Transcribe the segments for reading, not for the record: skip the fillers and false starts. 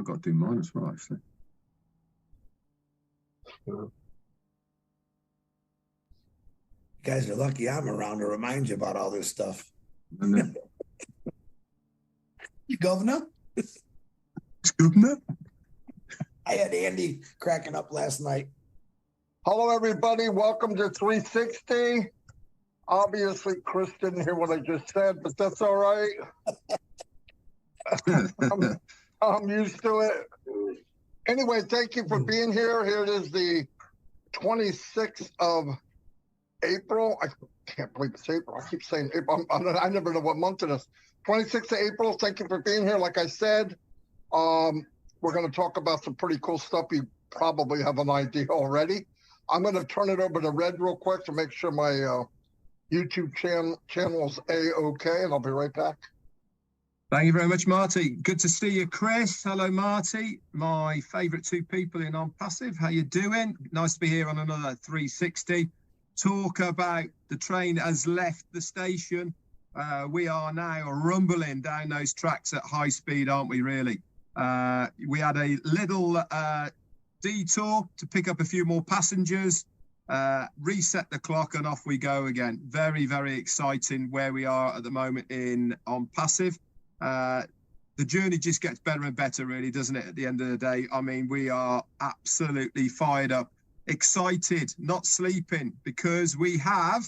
I've got to do mine as well, actually. You guys are lucky I'm around to remind you about all this stuff. You governor? Governor? I had Andy cracking up last night. Hello, everybody. Welcome to 360. Obviously, Chris didn't hear what I just said, but that's all right. I'm used to it. Anyway, thank you for being here. Here it is, the 26th of April. I can't believe it's April. I keep saying April. I never know what month it is. 26th of April. Thank you for being here. Like I said, we're going to talk about some pretty cool stuff. You probably have an idea already. I'm going to turn it over to Red real quick to make sure my YouTube channel's A-OK, and I'll be right back. Thank you very much, Marty. Good to see you, Chris. Hello, Marty. My favourite two people in ONPASSIVE. How you doing? Nice to be here on another 360. Talk about the train has left the station. We are now rumbling down those tracks at high speed, aren't we, really? We had a little detour to pick up a few more passengers, reset the clock, and off we go again. Very, very exciting where we are at the moment in ONPASSIVE. The journey just gets better and better, really, doesn't it, at the end of the day? I mean, we are absolutely fired up, excited, not sleeping, because we have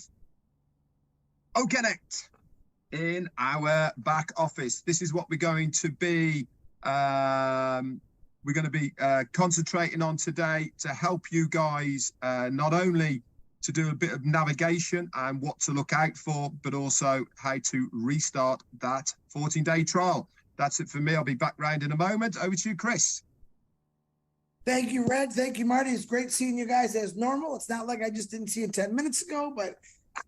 OConnect in our back office. This is what we're going to be concentrating on today to help you guys not only to do a bit of navigation and what to look out for, but also how to restart that 14-day trial. That's it for me. I'll be back round in a moment. Over to you, Chris. Thank you, Red. Thank you, Marty. It's great seeing you guys as normal. It's not like I just didn't see you 10 minutes ago, but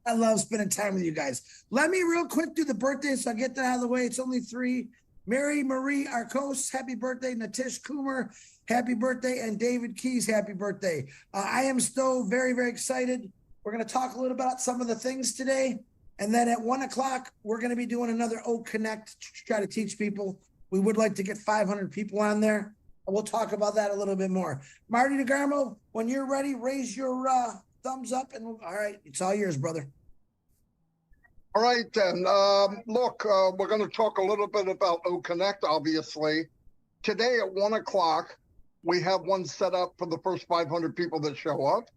I love spending time with you guys. Let me real quick do the birthday so I get that out of the way. It's only 3. Mary Marie Arcos, happy birthday. Natish Kumar, happy birthday. And David Keys, happy birthday. I am still very, very excited. We're going to talk a little about some of the things today. And then at 1 o'clock, we're going to be doing another OConnect to try to teach people. We would like to get 500 people on there. And we'll talk about that a little bit more. Marty DeGarmo, when you're ready, raise your thumbs up. And all right, it's all yours, brother. All right, then. Look, we're going to talk a little bit about OConnect, obviously. Today at 1 o'clock, we have one set up for the first 500 people that show up,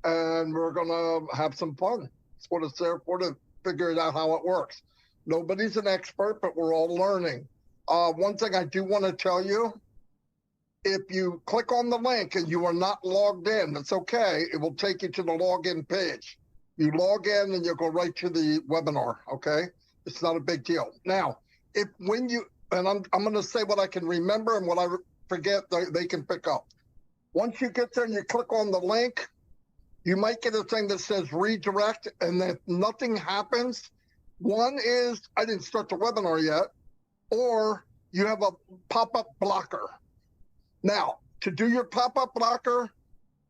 and we're going to have some fun. That's what it's there for, to figure it out how it works. Nobody's an expert, but we're all learning. One thing I do want to tell you, if you click on the link and you are not logged in, it's okay. It will take you to the login page. You log in and you'll go right to the webinar, okay? It's not a big deal. Now, I'm going to say what I can remember, and what I forget, they can pick up. Once you get there and you click on the link, you might get a thing that says redirect, and if nothing happens, one is I didn't start the webinar yet, or you have a pop-up blocker. Now, to do your pop-up blocker,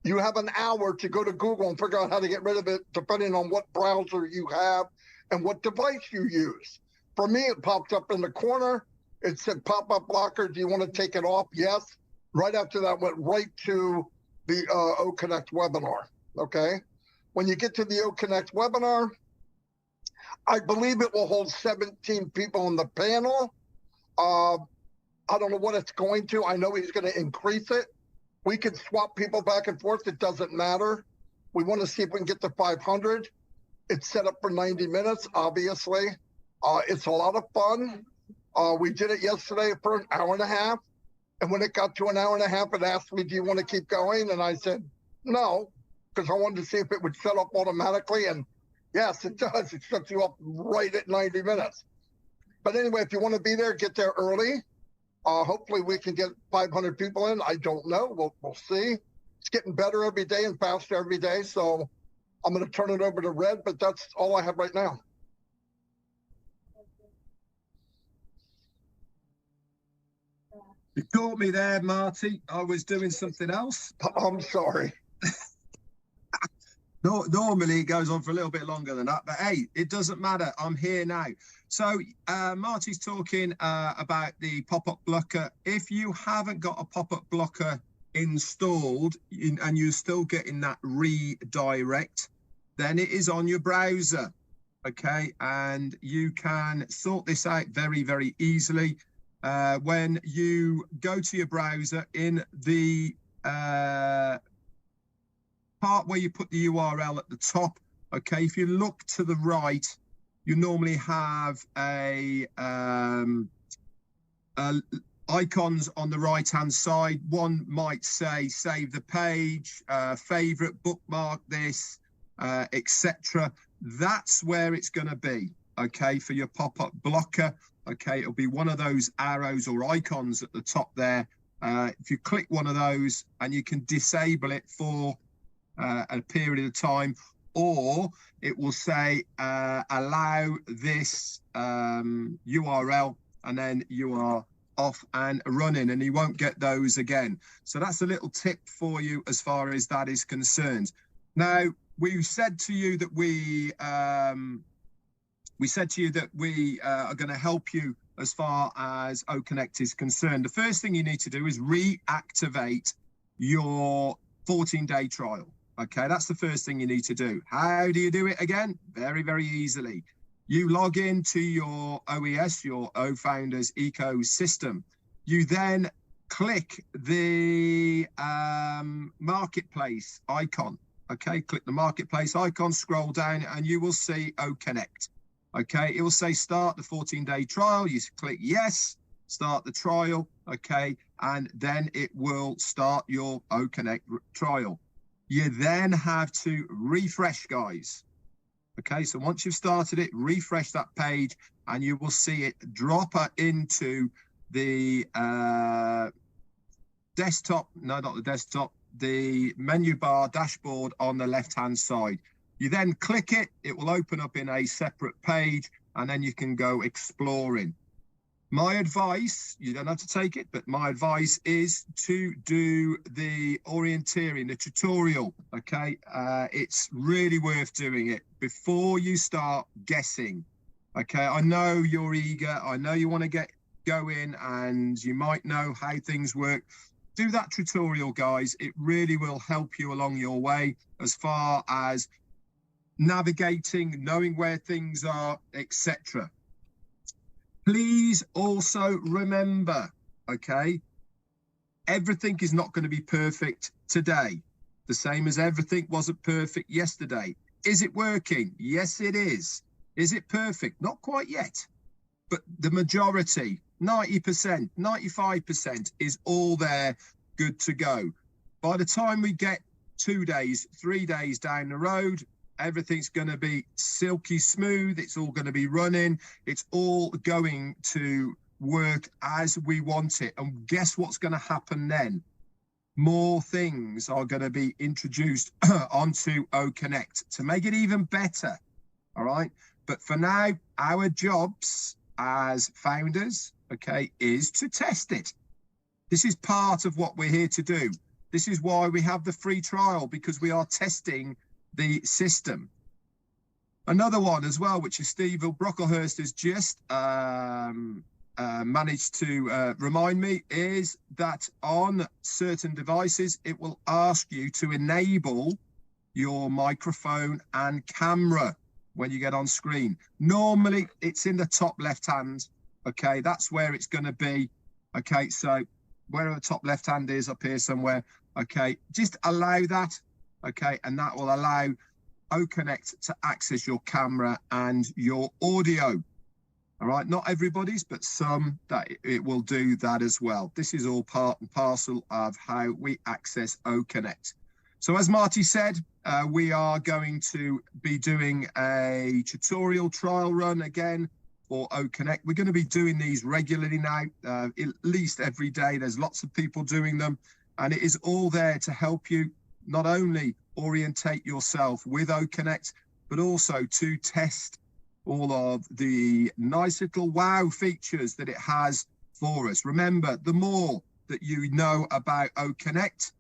you have an hour to go to Google and figure out how to get rid of it, depending on what browser you have and what device you use. For me, it popped up in the corner. It said pop-up blocker. Do you want to take it off? Yes. Right after that, went right to the OConnect webinar. Okay. When you get to the OConnect webinar, I believe it will hold 17 people on the panel. I don't know what it's going to. I know he's going to increase it. We can swap people back and forth. It doesn't matter. We want to see if we can get to 500. It's set up for 90 minutes, obviously. It's a lot of fun. We did it yesterday for an hour and a half. And when it got to an hour and a half, it asked me, do you want to keep going? And I said, no, because I wanted to see if it would shut up automatically. And yes, it does. It shuts you up right at 90 minutes. But anyway, if you want to be there, get there early. Hopefully we can get 500 people in. I don't know. We'll see. It's getting better every day and faster every day. So I'm going to turn it over to Red, but that's all I have right now. You caught me there, Marty. I was doing something else. I'm sorry. Normally it goes on for a little bit longer than that, but hey, it doesn't matter. I'm here now. So Marty's talking about the pop-up blocker. If you haven't got a pop-up blocker installed and you're still getting that redirect, then it is on your browser. Okay, and you can sort this out very, very easily. When you go to your browser in the part where you put the URL at the top, okay, if you look to the right, you normally have icons on the right hand side. One might say save the page, favorite, bookmark this, etc. That's where it's going to be, okay, for your pop-up blocker. Okay, it'll be one of those arrows or icons at the top there. If you click one of those, and you can disable it for a period of time, or it will say allow this URL, and then you are off and running, and you won't get those again. So that's a little tip for you as far as that is concerned. Now, we said to you that we are going to help you as far as OConnect is concerned. The first thing you need to do is reactivate your 14-day trial. Okay, that's the first thing you need to do. How do you do it again? Very, very easily. You log into your OES, your O-Founders ecosystem. You then click the marketplace icon. Okay, click the marketplace icon, scroll down, and you will see OConnect. Okay, it will say start the 14-day trial. You click yes, start the trial. Okay, and then it will start your OConnect trial. You then have to refresh, guys. Okay, so once you've started it, refresh that page, and you will see it drop into the desktop. No, not the desktop. The menu bar dashboard on the left-hand side. You then click it, it will open up in a separate page, and then you can go exploring. My advice, you don't have to take it, but my advice is to do the orienteering, the tutorial, okay? It's really worth doing it before you start guessing, okay? I know you're eager, I know you want to get going, and you might know how things work. Do that tutorial, guys. It really will help you along your way as far as navigating, knowing where things are, etc. Please also remember, okay, everything is not going to be perfect today, the same as everything wasn't perfect yesterday. Is it working? Yes, it is. Is it perfect? Not quite yet, but the majority, 90%, 95% is all there, good to go. By the time we get 2 days, 3 days down the road, everything's going to be silky smooth. It's all going to be running. It's all going to work as we want it. And guess what's going to happen then? More things are going to be introduced onto OConnect to make it even better. All right. But for now, our jobs as founders, okay, is to test it. This is part of what we're here to do. This is why we have the free trial, because we are testing the system. Another one as well, which is Steve Brocklehurst has just managed to remind me, is that on certain devices, it will ask you to enable your microphone and camera when you get on screen. Normally, it's in the top left hand. Okay, that's where it's going to be. Okay, so wherever the top left hand is, up here somewhere. Okay, just allow that. Okay, and that will allow OConnect to access your camera and your audio. All right, not everybody's, but some that it will do that as well. This is all part and parcel of how we access OConnect. So as Marty said, we are going to be doing a tutorial trial run again for OConnect. We're going to be doing these regularly now, at least every day. There's lots of people doing them, and it is all there to help you not only orientate yourself with OConnect, but also to test all of the nice little wow features that it has for us. Remember, the more that you know about OConnect,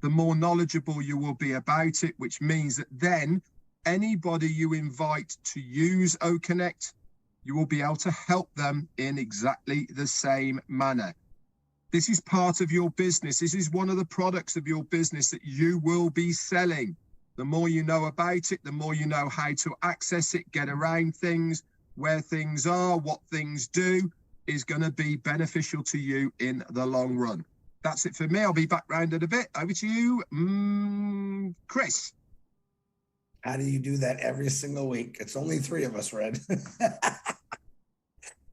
the more knowledgeable you will be about it, which means that then anybody you invite to use OConnect, you will be able to help them in exactly the same manner. This is part of your business. This is one of the products of your business that you will be selling. The more you know about it, the more you know how to access it, get around things, where things are, what things do, is going to be beneficial to you in the long run. That's it for me. I'll be back round in a bit. Over to you, Chris. How do you do that every single week? It's only 3 of us, Red.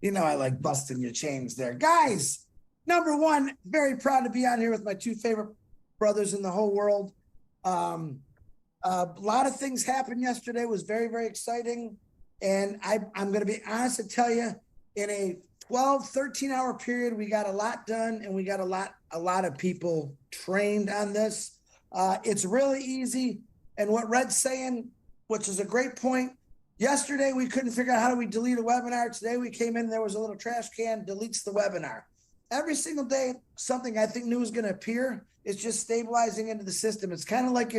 You know I like busting your chains there. Guys, number one, very proud to be on here with my 2 favorite brothers in the whole world. A lot of things happened yesterday. It was very, very exciting. And I'm going to be honest to tell you, in a 12, 13-hour period, we got a lot done, and we got a lot of people trained on this. It's really easy. And what Red's saying, which is a great point, yesterday we couldn't figure out how do we delete a webinar. Today we came in, there was a little trash can, deletes the webinar. Every single day, something I think new is going to appear. It's just stabilizing into the system. It's kind of like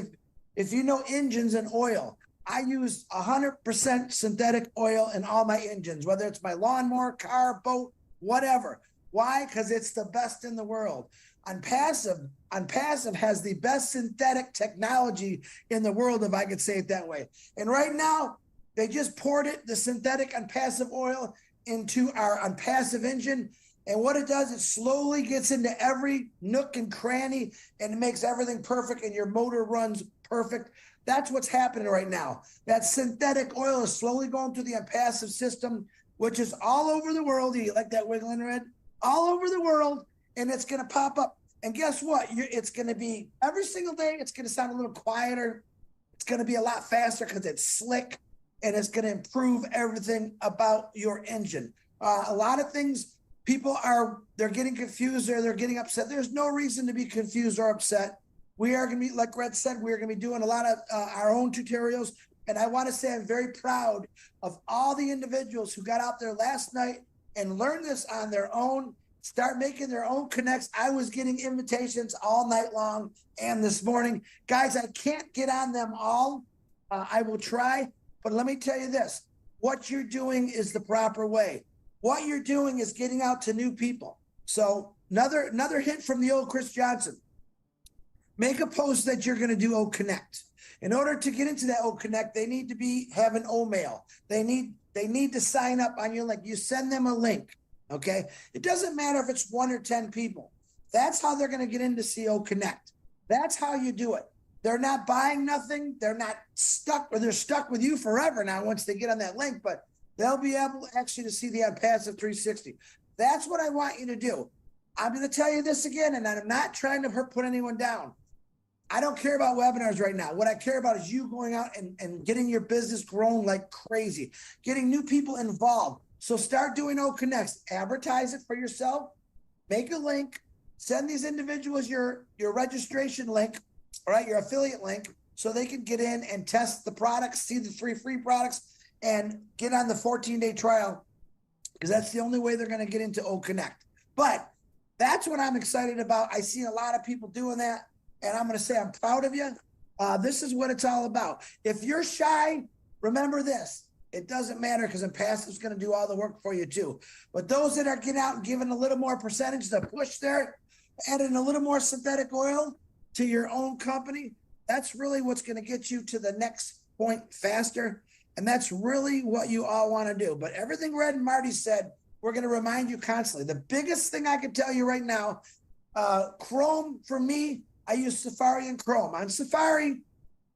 if you know engines and oil. I use 100% synthetic oil in all my engines, whether it's my lawnmower, car, boat, whatever. Why? Because it's the best in the world. ONPASSIVE has the best synthetic technology in the world, if I could say it that way. And right now, they just poured the synthetic ONPASSIVE oil into our ONPASSIVE engine. And what it does, it slowly gets into every nook and cranny, and it makes everything perfect, and your motor runs perfect. That's what's happening right now. That synthetic oil is slowly going through the ONPASSIVE system, which is all over the world. You like that wiggling, Red? All over the world, and it's going to pop up. And guess what? It's going to be every single day. It's going to sound a little quieter. It's going to be a lot faster because it's slick, and it's going to improve everything about your engine. A lot of things, they're getting confused or they're getting upset. There's no reason to be confused or upset. We are going to be, like Red said, we're going to be doing a lot of our own tutorials. And I want to say I'm very proud of all the individuals who got out there last night and learned this on their own, start making their own connects. I was getting invitations all night long and this morning. Guys, I can't get on them all. I will try. But let me tell you this. What you're doing is the proper way. What you're doing is getting out to new people. So another hint from the old Chris Johnson. Make a post that you're going to do OConnect. In order to get into that OConnect, they need to have an O-mail. They need to sign up on your link. You send them a link, okay? It doesn't matter if it's 1 or 10 people. That's how they're going to get in to see OConnect. That's how you do it. They're not buying nothing. They're not stuck, or they're stuck with you forever now once they get on that link, but they'll be able actually to see the ONPASSIVE 360. That's what I want you to do. I'm going to tell you this again, and I'm not trying to put anyone down. I don't care about webinars right now. What I care about is you going out and getting your business grown like crazy, getting new people involved. So start doing OConnects, advertise it for yourself, make a link, send these individuals your registration link, all right, your affiliate link, so they can get in and test the products, see the 3 free products, and get on the 14-day trial, because that's the only way they're going to get into OConnect. But that's what I'm excited about. I see a lot of people doing that. And I'm going to say I'm proud of you. This is what it's all about. If you're shy, remember this. It doesn't matter, because ONPASSIVE is going to do all the work for you too. But those that are getting out and giving a little more percentage to push there, adding a little more synthetic oil to your own company, that's really what's going to get you to the next point faster. And that's really what you all want to do. But everything Red and Marty said, we're going to remind you constantly. The biggest thing I can tell you right now, Chrome for me, I use Safari and Chrome. On Safari,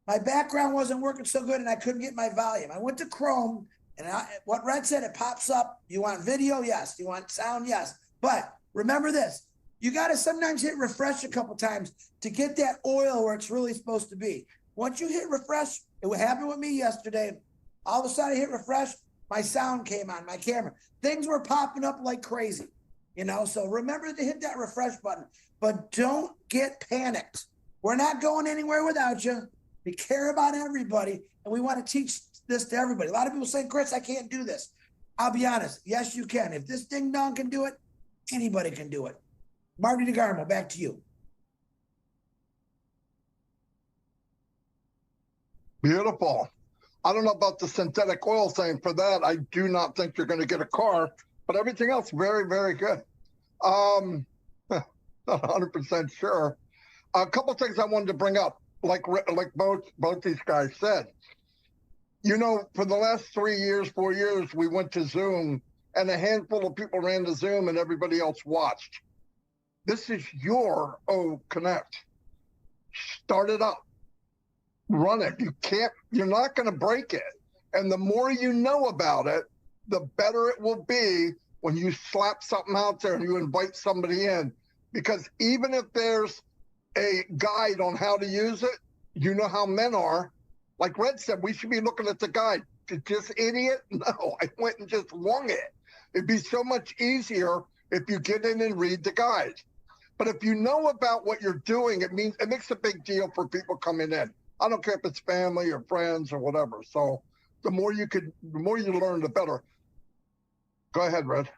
my background wasn't working so good and I couldn't get my volume. I went to Chrome, and what Red said, it pops up. You want video? Yes. You want sound? Yes. But remember this. You got to sometimes hit refresh a couple times to get that oil where it's really supposed to be. Once you hit refresh, it happened with me yesterday. All of a sudden I hit refresh, my sound came on, my camera. Things were popping up like crazy, so remember to hit that refresh button. But don't get panicked. We're not going anywhere without you. We care about everybody, and we want to teach this to everybody. A lot of people say, Chris, I can't do this. I'll be honest. Yes, you can. If this ding dong can do it, anybody can do it. Marty DeGarmo, back to you. Beautiful. I don't know about the synthetic oil thing. For that, I do not think you're going to get a car, but everything else, very, very good. Not 100% sure. A couple things I wanted to bring up, like both these guys said. You know, for the last 3 years, 4 years, we went to Zoom, and a handful of people ran to Zoom, and everybody else watched. This is your O Connect. Start it up. Run it. You're not going to break it. And the more you know about it, the better it will be when you slap something out there and you invite somebody in. Because even if there's a guide on how to use it, you know how men are. Like Red said, we should be looking at the guide. Just idiot? No, I went and just wung it. It'd be so much easier if you get in and read the guide. But if you know about what you're doing, it makes a big deal for people coming in. I don't care if it's family or friends or whatever. So the more you learn, the better. Go ahead, Red.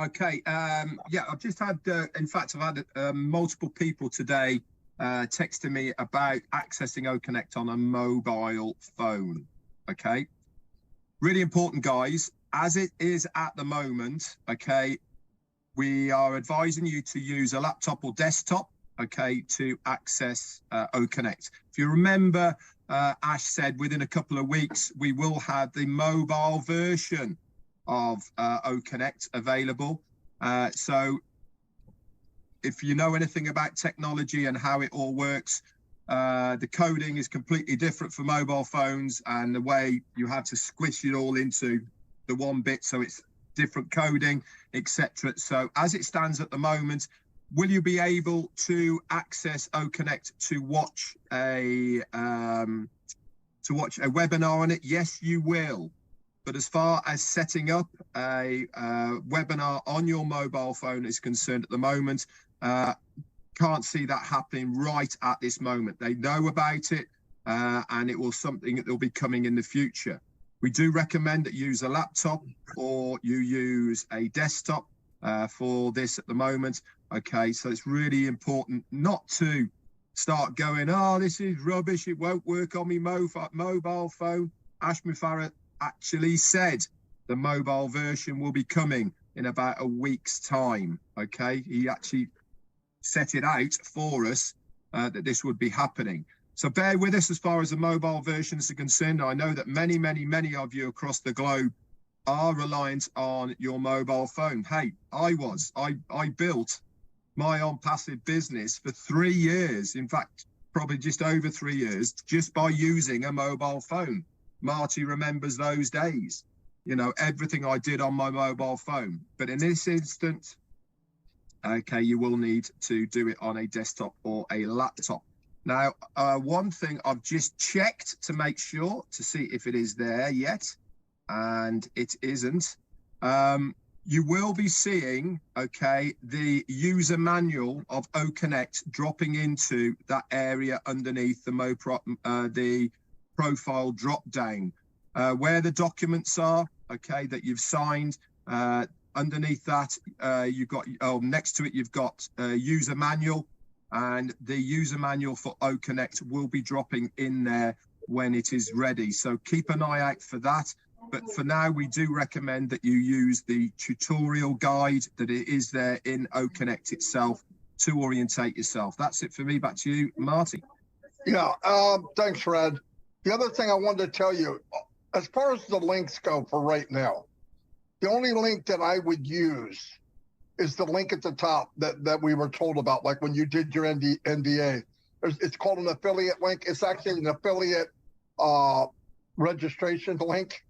Okay. Yeah, I've just had, in fact, I've had multiple people today texting me about accessing OConnect on a mobile phone. Okay. Really important, guys. As it is at the moment, okay, we are advising you to use a laptop or desktop, okay, to access OConnect. If you remember, Ash said within a couple of weeks, we will have the mobile version of OConnect available. So if you know anything about technology and how it all works, the coding is completely different for mobile phones, and the way you have to squish it all into the one bit, so it's different coding, etc. So as it stands at the moment, will you be able to access OConnect to watch a webinar on it? Yes, you will. But as far as setting up a webinar on your mobile phone is concerned at the moment, can't see that happening right at this moment. They know about it, and it will something that will be coming in the future. We do recommend that you use a laptop or you use a desktop for this at the moment. Okay, so it's really important not to start going, oh, this is rubbish, it won't work on my mobile phone. Ash Mufareh actually said the mobile version will be coming in about a week's time. Okay, he actually set it out for us that this would be happening. So bear with us as far as the mobile versions are concerned. I know that many, many, many of you across the globe are reliant on your mobile phone. Hey, I built my ONPASSIVE business for 3 years. In fact, probably just over 3 years, just by using a mobile phone. Marty remembers those days. You know, everything I did on my mobile phone. But in this instance, okay, you will need to do it on a desktop or a laptop. Now, one thing I've just checked to make sure to see if it is there yet, and it isn't. You will be seeing, okay, the user manual of OConnect dropping into that area underneath the profile drop down, where the documents are, okay, that you've signed. Underneath that, you've got, next to it, you've got user manual. And the user manual for OConnect will be dropping in there when it is ready. So keep an eye out for that. But for now, we do recommend that you use the tutorial guide that it is there in OConnect itself to orientate yourself. That's it for me. Back to you, Marty. Yeah, thanks, Fred. The other thing I wanted to tell you, as far as the links go for right now, the only link that I would use is the link at the top that we were told about, like when you did your NDA. It's called an affiliate link. It's actually an affiliate registration link.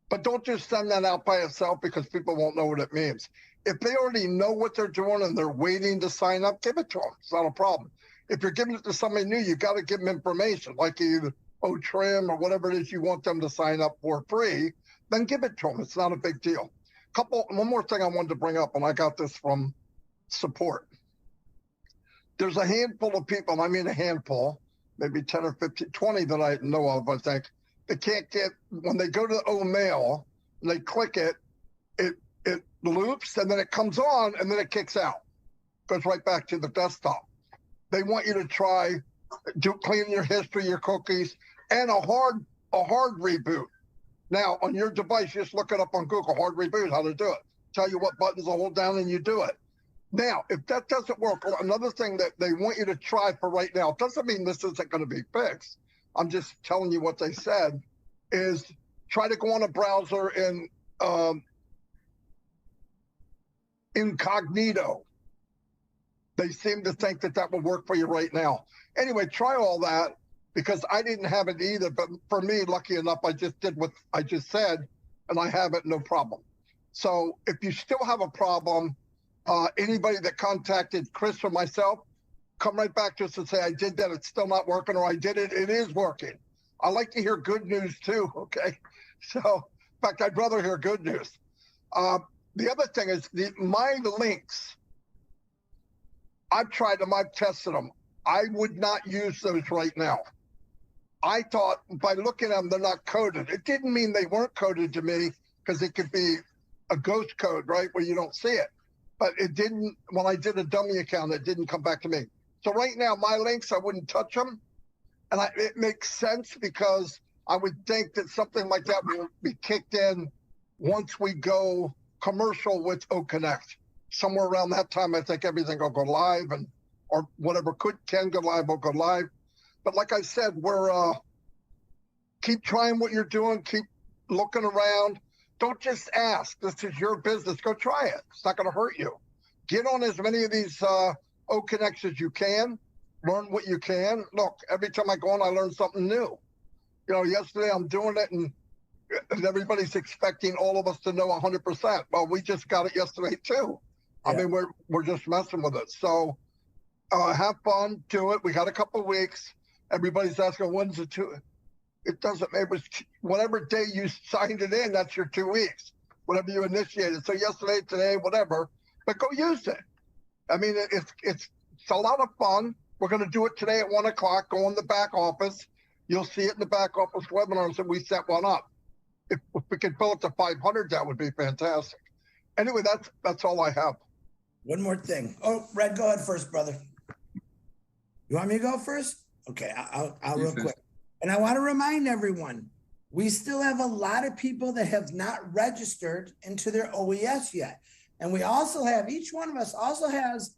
But don't just send that out by itself because people won't know what it means. If they already know what they're doing and they're waiting to sign up, give it to them. It's not a problem. If you're giving it to somebody new, you got to give them information, like either trim or whatever it is you want them to sign up for free, then give it to them. It's not a big deal. One more thing I wanted to bring up, and I got this from support. There's a handful of people, and I mean a handful, maybe 10 or 15, 20 that I know of, I think, that can't get, when they go to the O mail and they click it, it loops and then it comes on and then it kicks out. Goes right back to the desktop. they want you to try clean your history, your cookies, and a hard reboot. Now, on your device, just look it up on Google, hard reboot, how to do it. Tell you what buttons to hold down and you do it. Now, if that doesn't work, another thing that they want you to try for right now, doesn't mean this isn't going to be fixed. I'm just telling you what they said, is try to go on a browser in incognito. They seem to think that that will work for you right now. Anyway, try all that, because I didn't have it either. But for me, lucky enough, I just did what I just said, and I have it, no problem. So if you still have a problem, anybody that contacted Chris or myself, come right back to us and say, I did that, it's still not working, or I did it, it is working. I like to hear good news too, okay? So, in fact, I'd rather hear good news. The other thing is my links, I've tried them, I've tested them. I would not use those right now. I thought by looking at them, they're not coded. It didn't mean they weren't coded to me, because it could be a ghost code, right, where you don't see it. But it didn't, when I did a dummy account, it didn't come back to me. So right now, my links, I wouldn't touch them. And it makes sense, because I would think that something like that will be kicked in once we go commercial with O Connect. Somewhere around that time, I think everything will go live, or whatever can go live will go live. But like I said, we're keep trying what you're doing, keep looking around. Don't just ask. This is your business. Go try it. It's not going to hurt you. Get on as many of these O Connects as you can. Learn what you can. Look, every time I go on, I learn something new. You know, yesterday I'm doing it, and everybody's expecting all of us to know 100%. Well, we just got it yesterday too. Yeah. I mean, we're just messing with it. So have fun, do it. We got a couple of weeks. Everybody's asking, when's it to? It doesn't matter. Whatever day you signed it in, that's your 2 weeks. Whatever you initiated. So yesterday, today, whatever. But go use it. I mean, it's a lot of fun. We're going to do it today at 1 o'clock. Go in the back office. You'll see it in the back office webinars that we set one up. If we could fill it to 500, that would be fantastic. Anyway, that's all I have. One more thing. Oh, Red, go ahead first, brother. You want me to go first? Okay, I'll real quick. And I want to remind everyone, we still have a lot of people that have not registered into their OES yet. And we also have, each one of us also has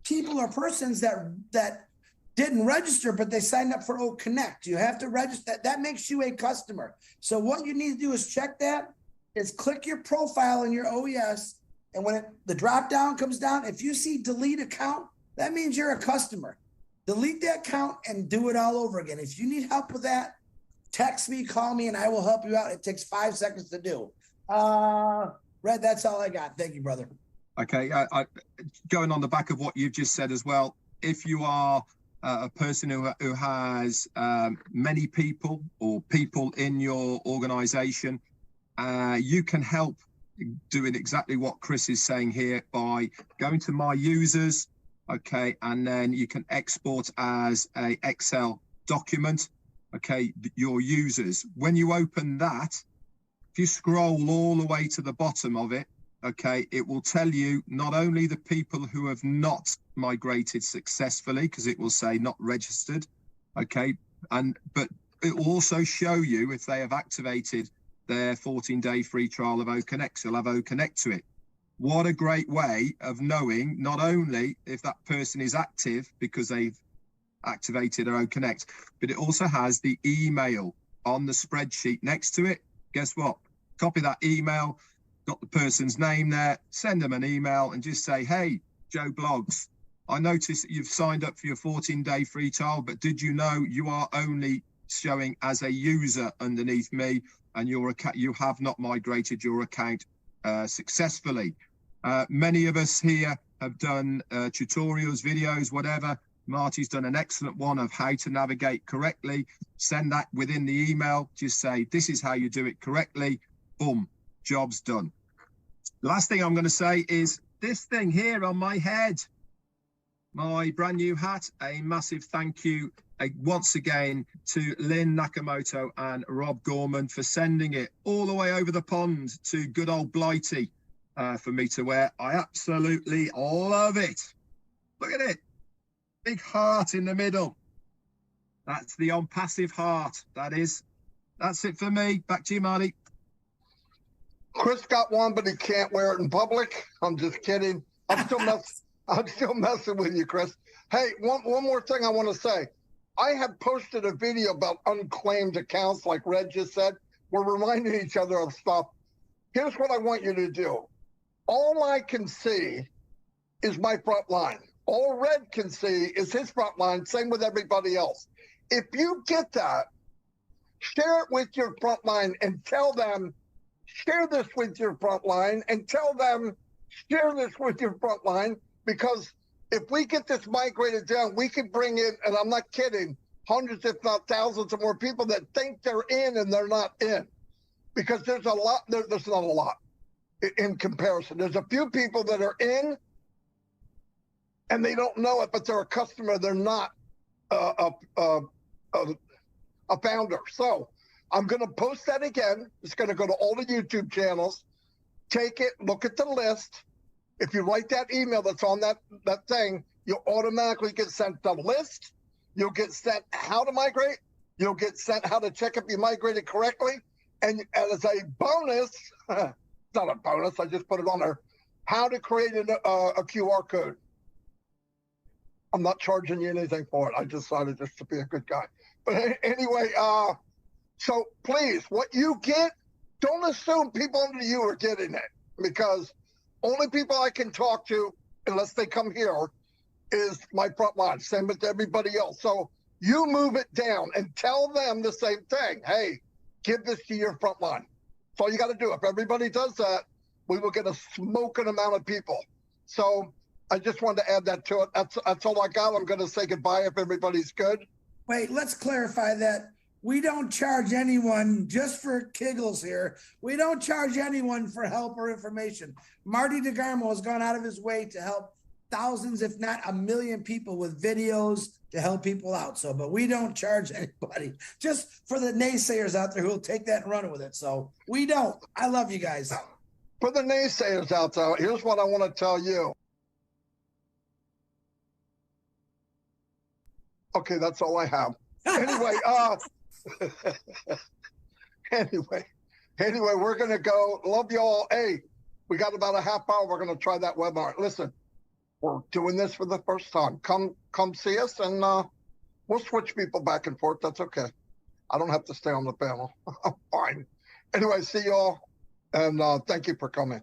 people or persons that didn't register, but they signed up for O Connect. You have to register. That makes you a customer. So what you need to do is check that, is click your profile in your OES. And when the drop down comes down, if you see delete account, that means you're a customer. Delete that account and do it all over again. If you need help with that, text me, call me, and I will help you out. It takes 5 seconds to do. Red, that's all I got. Thank you, brother. Okay, going on the back of what you've just said as well, if you are a person who has many people or people in your organization, you can help doing exactly what Chris is saying here by going to My Users, okay, and then you can export as a Excel document, okay, your users. When you open that, if you scroll all the way to the bottom of it, okay, it will tell you not only the people who have not migrated successfully, because it will say not registered, okay, but it will also show you if they have activated their 14-day free trial of O Connect. You'll have O Connect to it. What a great way of knowing not only if that person is active because they've activated their O Connect, but it also has the email on the spreadsheet next to it. Guess what? Copy that email, got the person's name there, send them an email and just say, hey, Joe Blogs, I noticed that you've signed up for your 14-day free trial, but did you know you are only showing as a user underneath me, and you have not migrated your account successfully. Many of us here have done tutorials, videos, whatever. Marty's done an excellent one of how to navigate correctly. Send that within the email. Just say, this is how you do it correctly. Boom, job's done. The last thing I'm going to say is this thing here on my head, my brand new hat. A massive thank you once again to Lynn Nakamoto and Rob Gorman for sending it all the way over the pond to good old Blighty for me to wear. I absolutely love it. Look at it. Big heart in the middle. That's the ONPASSIVE heart. That's it for me. Back to you, Marty. Chris got one, but he can't wear it in public. I'm just kidding. I'm still messing with you, Chris. Hey, one more thing I want to say. I have posted a video about unclaimed accounts, like Red just said. We're reminding each other of stuff. Here's what I want you to do. All I can see is my front line. All Red can see is his front line, same with everybody else. If you get that, share it with your front line and tell them, share this with your front line and tell them, share this with your front line, because if we get this migrated down, we could bring in, and I'm not kidding, hundreds, if not thousands of more people that think they're in and they're not in. Because there's a lot, there's not a lot in comparison. There's a few people that are in and they don't know it, but they're a customer. They're not a founder. So I'm going to post that again. It's going to go to all the YouTube channels. Take it, look at the list. If you write that email that's on that thing, you'll automatically get sent the list. You'll get sent how to migrate. You'll get sent how to check if you migrated correctly. And as a bonus, it's not a bonus, I just put it on there, how to create a QR code. I'm not charging you anything for it. I decided just to be a good guy. But anyway, so please, what you get, don't assume people under you are getting it, because only people I can talk to, unless they come here, is my front line, same with everybody else. So you move it down and tell them the same thing. Hey, give this to your front line. That's all you got to do. If everybody does that, we will get a smoking amount of people. So I just wanted to add that to it. That's all I got. I'm going to say goodbye if everybody's good. Wait, let's clarify that. We don't charge anyone, just for giggles here, we don't charge anyone for help or information. Marty DeGarmo has gone out of his way to help thousands, if not a million people with videos to help people out. So, but we don't charge anybody, just for the naysayers out there who will take that and run with it. So we don't. I love you guys. For the naysayers out there, here's what I want to tell you. Okay, that's all I have. Anyway, anyway, we're going to go. Love you all. Hey, we got about a half hour. We're going to try that webinar. Listen, we're doing this for the first time. Come see us, and we'll switch people back and forth. That's okay. I don't have to stay on the panel. I'm fine. Anyway, see you all, and thank you for coming.